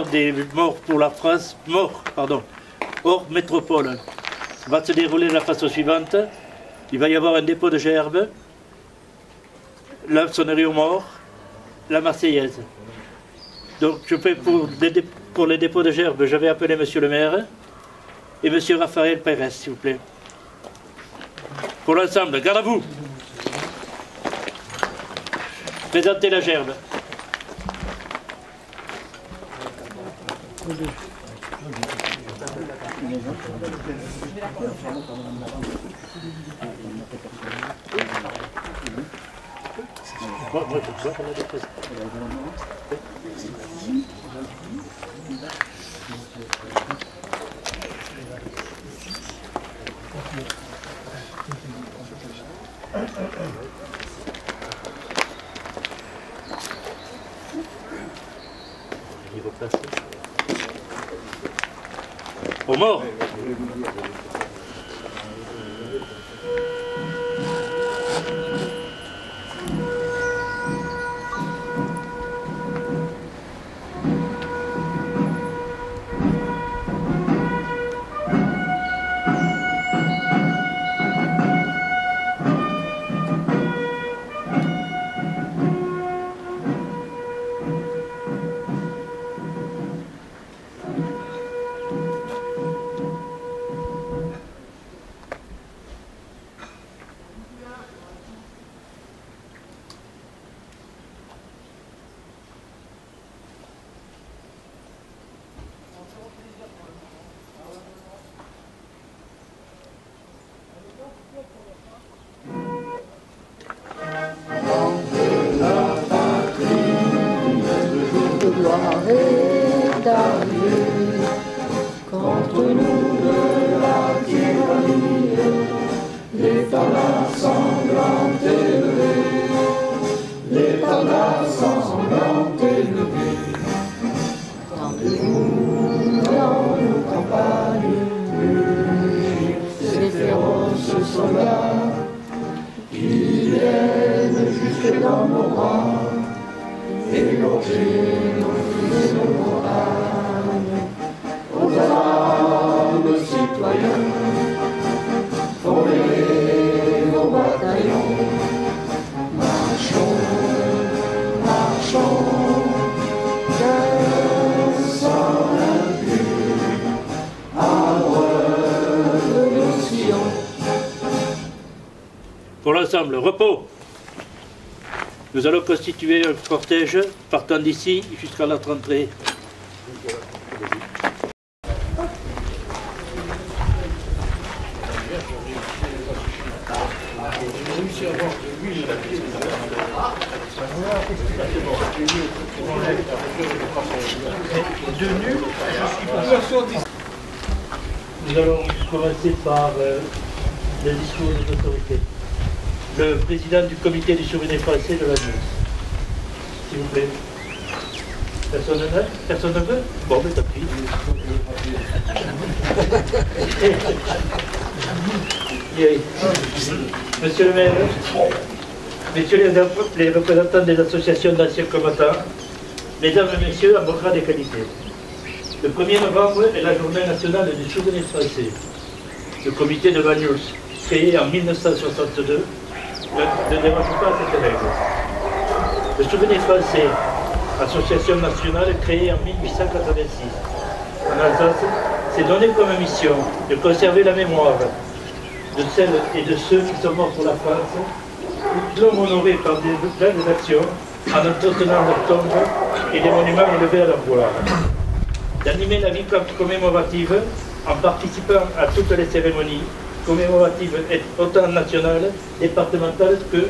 des morts pour la France, hors métropole, va se dérouler de la façon suivante. Il va y avoir un dépôt de gerbes, la sonnerie aux morts, la Marseillaise. Donc je fais pour les dépôts de gerbes, je vais appeler monsieur le maire et monsieur Raphaël Pérez, s'il vous plaît. Pour l'ensemble, garde à vous. Présentez la gerbe. Aux morts. Contre nous de la tyrannie, l'étendard sanglant élevé, l'étendard sanglant élevé. Tendez-vous dans nos campagnes, ces féroces soldats qui viennent jusque dans nos rangs, égorger nos filles et nos âmes. Aux armes citoyens, formez vos bataillons, marchons, marchons, cœur sans impur, arbre de Sion. Pour l'ensemble, repos. Nous allons constituer un cortège partant d'ici jusqu'à notre entrée. Nous allons commencer par le discours des autorités. Le président du comité du souvenir français de la Meuse. S'il vous plaît. Personne ne veut? Personne ne veut? Bon, mais tant pis. Monsieur le maire, messieurs les représentants des associations d'anciens combattants, mesdames et messieurs, à vos grades et qualités. Le 1er novembre est la journée nationale du souvenir français. Le comité de Banyuls, créé en 1962, ne déroge pas à cette règle. Le souvenir français, association nationale créée en 1886, en Alsace, s'est donné comme mission de conserver la mémoire de celles et de ceux qui sont morts pour la France, qui l'ont honoré par des actions en entretenant leurs tombes et des monuments élevés à leur gloire. D'animer la vie commémorative en participant à toutes les cérémonies commémoratives autant nationales, départementales que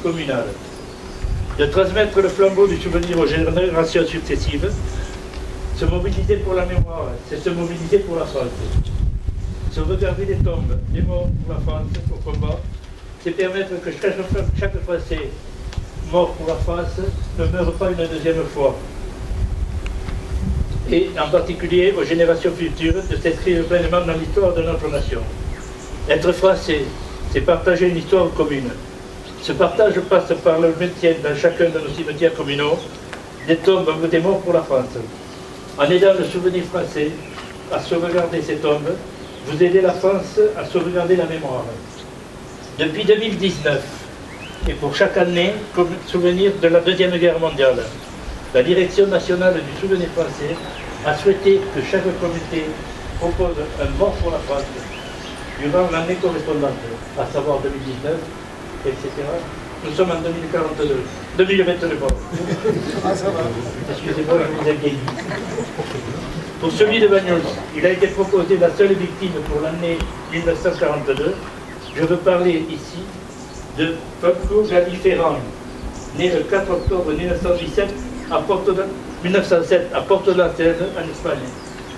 communales. De transmettre le flambeau du souvenir aux générations successives. Se mobiliser pour la mémoire, c'est se mobiliser pour la France. Sauvegarder les tombes, les morts pour la France au combat, c'est permettre que chaque Français mort pour la France ne meure pas une deuxième fois. Et en particulier aux générations futures de s'inscrire pleinement dans l'histoire de notre nation. Être français, c'est partager une histoire commune. Ce partage passe par le maintien dans chacun de nos cimetières communaux des tombes des morts pour la France. En aidant le souvenir français à sauvegarder ces tombes, vous aidez la France à sauvegarder la mémoire. Depuis 2019, et pour chaque année, comme souvenir de la Deuxième Guerre mondiale, la Direction nationale du souvenir français a souhaité que chaque comité propose un mort pour la France durant l'année correspondante, à savoir 2019, etc. Nous sommes en 2022, pardon. Ah, ça va. Excusez-moi, je vous ai vieilli. Pour celui de Bagnols, il a été proposé la seule victime pour l'année 1942. Je veux parler ici de Pablo Galiferran, né le 4 octobre 1907 à Porto à Porto la Cruz, en Espagne,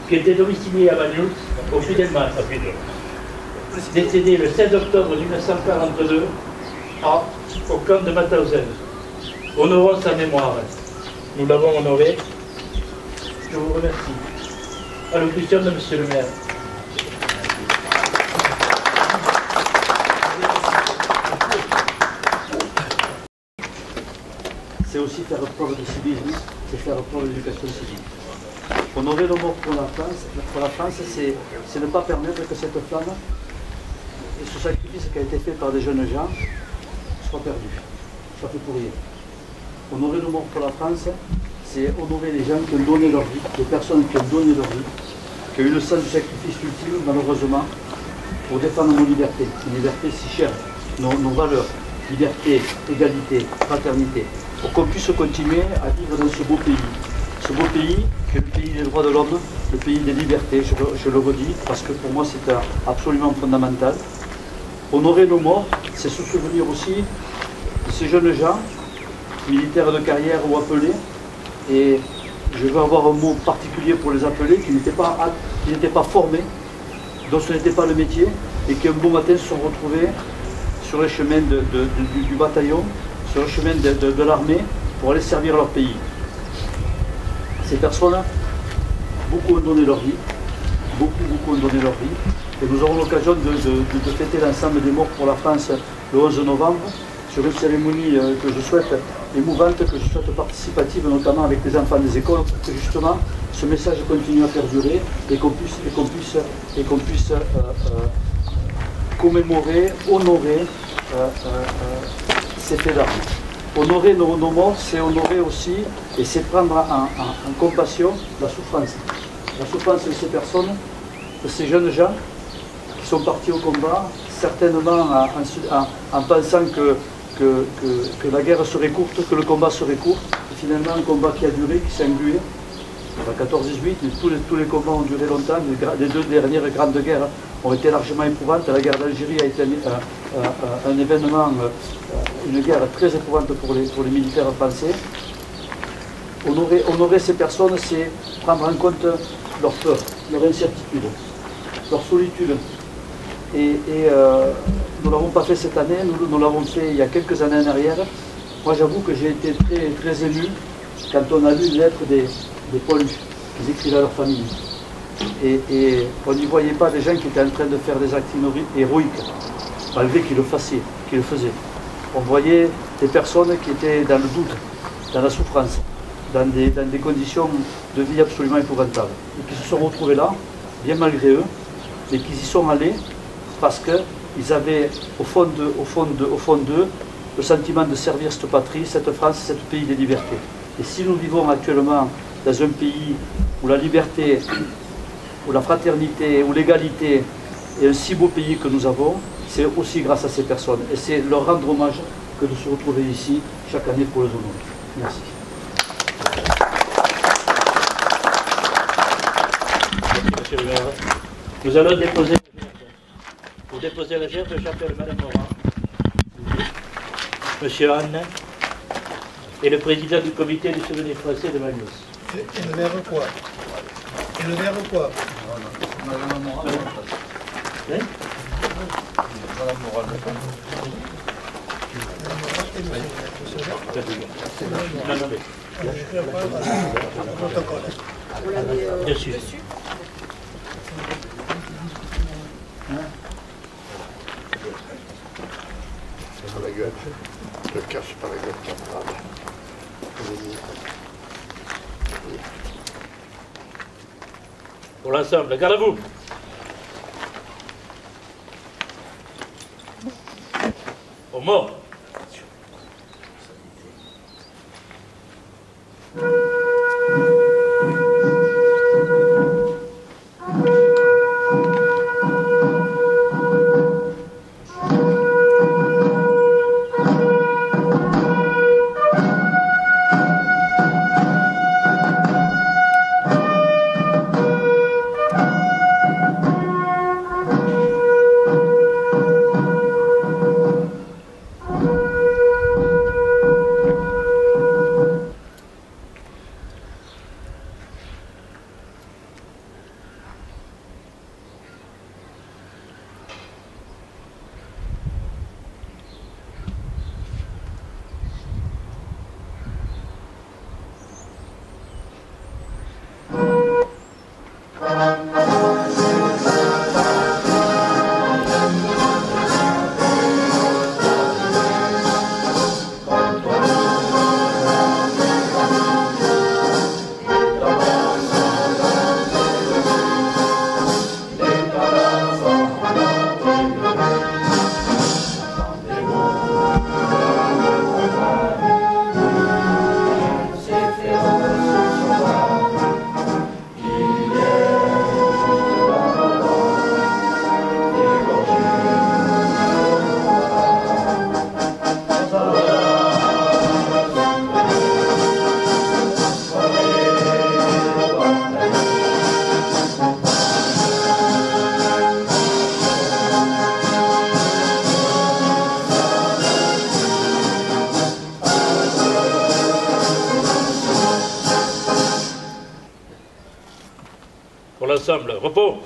qui était domicilié à Bagnols, au Puy-del-Mas, décédé le 16 octobre 1942 au camp de Mauthausen. Honorons sa mémoire. Nous l'avons honoré. Je vous remercie. Allocution de Monsieur le maire. C'est aussi faire preuve de civisme, c'est faire preuve d'éducation civique. Honorer le mort pour la France, c'est ne pas permettre que cette flamme et ce sacrifice qui a été fait par des jeunes gens soit perdu, soit fait pour rien. Honorer le mort pour la France, c'est honorer les gens qui ont donné leur vie, les personnes qui ont donné leur vie, qui ont eu le sens du sacrifice ultime, malheureusement, pour défendre nos libertés, une liberté si chère, nos valeurs, liberté, égalité, fraternité, pour qu'on puisse continuer à vivre dans ce beau pays qui est le pays des droits de l'homme, le pays des libertés, je le redis, parce que pour moi c'est absolument fondamental. Honorer nos morts, c'est se souvenir aussi de ces jeunes gens, militaires de carrière ou appelés, et je veux avoir un mot particulier pour les appelés, qui n'étaient pas formés, dont ce n'était pas le métier, et qui un beau matin se sont retrouvés sur les chemins du bataillon, sur le chemin de l'armée, pour aller servir leur pays. Ces personnes, beaucoup ont donné leur vie, beaucoup ont donné leur vie, et nous aurons l'occasion de fêter l'ensemble des morts pour la France le 11 novembre, sur une cérémonie que je souhaite émouvante, que je souhaite participative, notamment avec les enfants des écoles, pour que justement ce message continue à perdurer et qu'on puisse commémorer, honorer ces faits d'armes. Honorer nos morts, c'est honorer aussi, et c'est prendre en compassion la souffrance. La souffrance de ces personnes, de ces jeunes gens qui sont partis au combat, certainement en pensant que la guerre serait courte, que le combat serait court. Et finalement, un combat qui a duré, qui s'est englué. En 14-18, tous les combats ont duré longtemps. Les deux dernières grandes guerres ont été largement éprouvantes. La guerre d'Algérie a été un événement, une guerre très éprouvante pour les militaires français. Honorer ces personnes, c'est prendre en compte leur peur, leur incertitude, leur solitude. Et nous ne l'avons pas fait cette année, nous l'avons fait il y a quelques années en arrière. Moi j'avoue que j'ai été très, très ému quand on a lu une lettre des poilus qu'ils écrivaient à leur famille. Et on n'y voyait pas des gens qui étaient en train de faire des actes héroïques, malgré qu'ils le faisaient. On voyait des personnes qui étaient dans le doute, dans la souffrance, dans des conditions de vie absolument épouvantables. Et qui se sont retrouvés là, bien malgré eux, et qu'ils y sont allés parce qu'ils avaient au fond d'eux le sentiment de servir cette patrie, cette France, ce pays des libertés. Et si nous vivons actuellement dans un pays où la liberté, où la fraternité, où l'égalité est un si beau pays que nous avons, c'est aussi grâce à ces personnes. Et c'est leur rendre hommage que de se retrouver ici chaque année pour les honorer. Merci. Merci, monsieur le maire. Nous allons déposer pour déposer la gerbe, j'appelle Madame Morin, Monsieur Anne et le président du comité du souvenir français de Magnus. Et le verre quoi? Et le verre quoi? Madame Morin, Hein? Madame Morin, Non, non, mais protocole. dessus. Par la gueule. Je le cache par la gueule. Pour l'ensemble, garde à vous. Au mort. Pour l'ensemble, repos.